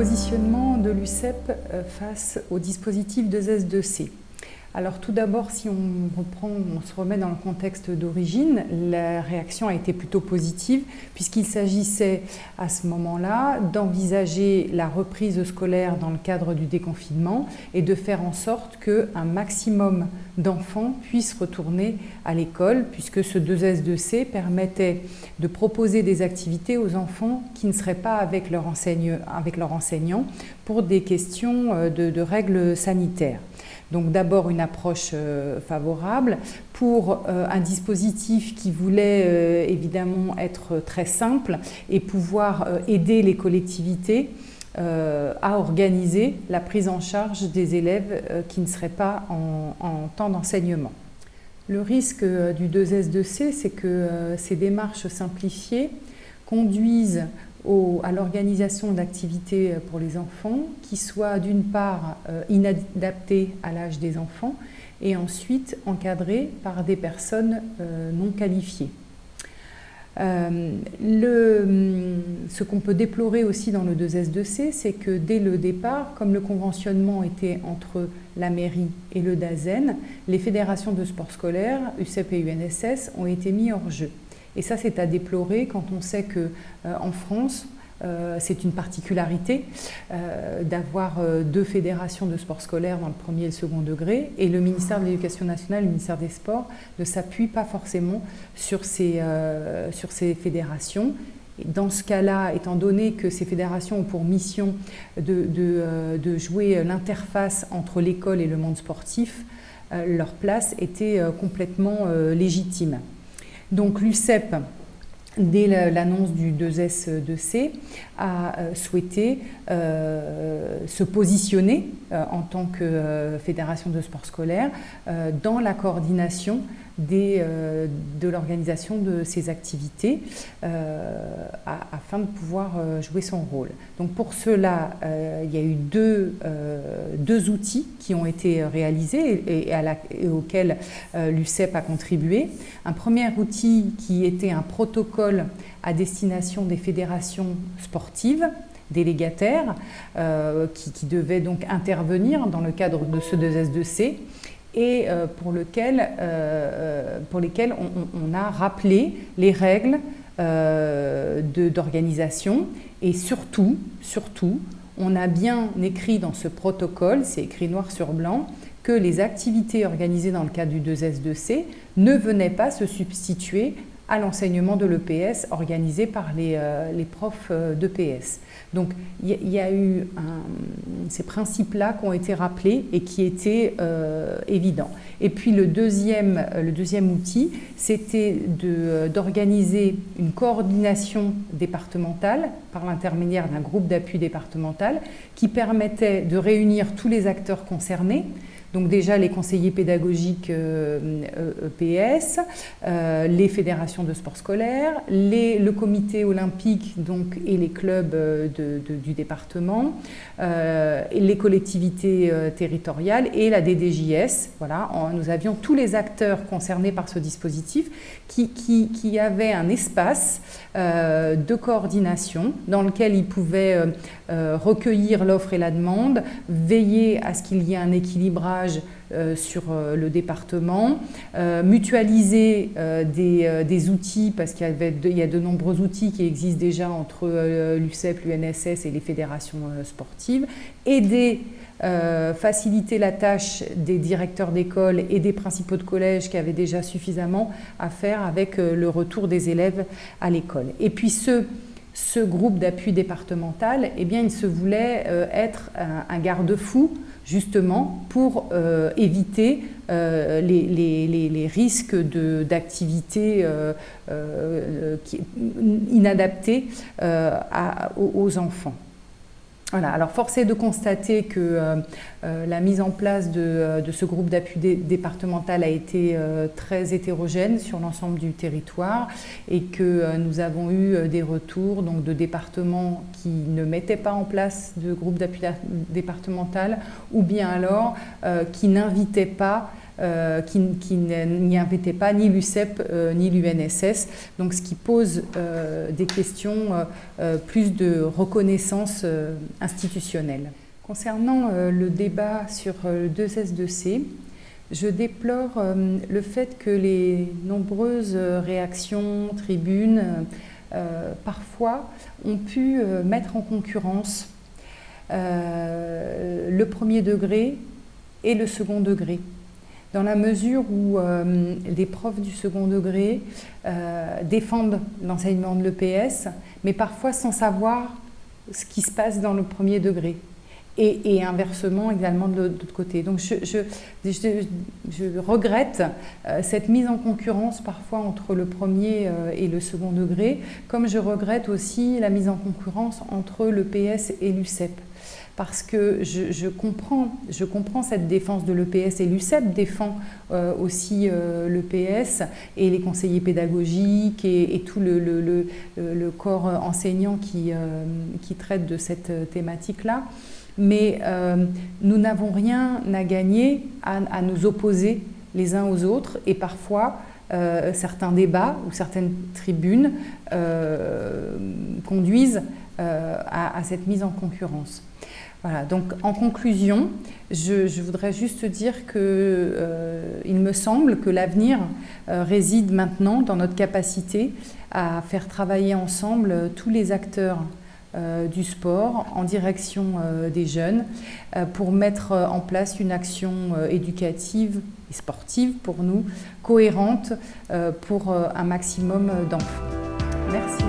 positionnement de l'UCEP face au dispositif 2S2C. Alors tout d'abord, si on se remet dans le contexte d'origine, la réaction a été plutôt positive puisqu'il s'agissait à ce moment-là d'envisager la reprise scolaire dans le cadre du déconfinement et de faire en sorte qu'un maximum d'enfants puissent retourner à l'école, puisque ce 2S2C permettait de proposer des activités aux enfants qui ne seraient pas avec leur enseignant pour des questions de règles sanitaires. Donc d'abord une approche favorable pour un dispositif qui voulait évidemment être très simple et pouvoir aider les collectivités à organiser la prise en charge des élèves qui ne seraient pas en temps d'enseignement. Le risque du 2S2C, c'est que ces démarches simplifiées conduisent à l'organisation d'activités pour les enfants qui soient d'une part inadaptées à l'âge des enfants et ensuite encadrées par des personnes non qualifiées. Ce qu'on peut déplorer aussi dans le 2S2C, c'est que dès le départ, comme le conventionnement était entre la mairie et le DAZEN, les fédérations de sport scolaire, UCEP et UNSS, ont été mis hors jeu. Et ça, c'est à déplorer quand on sait qu'en France, c'est une particularité d'avoir deux fédérations de sport scolaire dans le premier et le second degré, et le ministère de l'Éducation nationale, le ministère des Sports, ne s'appuie pas forcément sur ces fédérations. Et dans ce cas-là, étant donné que ces fédérations ont pour mission de jouer l'interface entre l'école et le monde sportif, leur place était complètement légitime. Donc l'UCEP, dès l'annonce du 2S2C, a souhaité se positionner en tant que fédération de sport scolaire dans la coordination de l'organisation de ces activités afin de pouvoir jouer son rôle. Donc pour cela, il y a eu deux outils qui ont été réalisés et auxquels l'UCEP a contribué. Un premier outil qui était un protocole à destination des fédérations sportives délégataires qui devaient donc intervenir dans le cadre de ce 2S2C et pour lesquels on a rappelé les règles d'organisation et surtout, on a bien écrit dans ce protocole, c'est écrit noir sur blanc, que les activités organisées dans le cadre du 2S2C ne venaient pas se substituer à l'enseignement de l'EPS organisé par les profs d'EPS. Donc il y a eu ces principes-là qui ont été rappelés et qui étaient évidents. Et puis le deuxième outil, c'était d'organiser une coordination départementale par l'intermédiaire d'un groupe d'appui départemental qui permettait de réunir tous les acteurs concernés. Donc déjà les conseillers pédagogiques EPS, les fédérations de sport scolaire, le comité olympique donc, et les clubs du département, les collectivités territoriales et la DDJS. Voilà, nous avions tous les acteurs concernés par ce dispositif qui avaient un espace de coordination dans lequel ils pouvaient recueillir l'offre et la demande, veiller à ce qu'il y ait un équilibrage sur le département, mutualiser des outils parce qu'il y a de nombreux outils qui existent déjà entre l'UCEP, l'UNSS et les fédérations sportives, faciliter la tâche des directeurs d'école et des principaux de collège qui avaient déjà suffisamment à faire avec le retour des élèves à l'école. Et puis ce groupe d'appui départemental, eh bien, il se voulait être un garde-fou justement pour éviter les risques d'activités inadaptées aux enfants. Voilà, alors force est de constater que la mise en place de ce groupe d'appui départemental a été très hétérogène sur l'ensemble du territoire et que nous avons eu des retours donc, de départements qui ne mettaient pas en place de groupe d'appui départemental ou bien alors qui n'invitaient pas qui n'y invitait pas ni l'UCEP ni l'UNSS, donc ce qui pose des questions plus de reconnaissance institutionnelle. Concernant le débat sur le 2S2C, je déplore le fait que les nombreuses réactions, tribunes, parfois ont pu mettre en concurrence le premier degré et le second degré, dans la mesure où les profs du second degré défendent l'enseignement de l'EPS, mais parfois sans savoir ce qui se passe dans le premier degré. Et inversement également de l'autre côté. Donc je regrette cette mise en concurrence parfois entre le premier et le second degré, comme je regrette aussi la mise en concurrence entre l'EPS et l'UCEP. Parce que je comprends cette défense de l'EPS et l'UCEP défend aussi l'EPS et les conseillers pédagogiques et tout le corps enseignant qui traite de cette thématique-là. Mais nous n'avons rien à gagner à nous opposer les uns aux autres et parfois certains débats ou certaines tribunes conduisent à cette mise en concurrence. Voilà, donc en conclusion, je voudrais juste dire qu'il me semble que l'avenir réside maintenant dans notre capacité à faire travailler ensemble tous les acteurs du sport en direction des jeunes pour mettre en place une action éducative et sportive pour nous, cohérente pour un maximum d'enfants. Merci.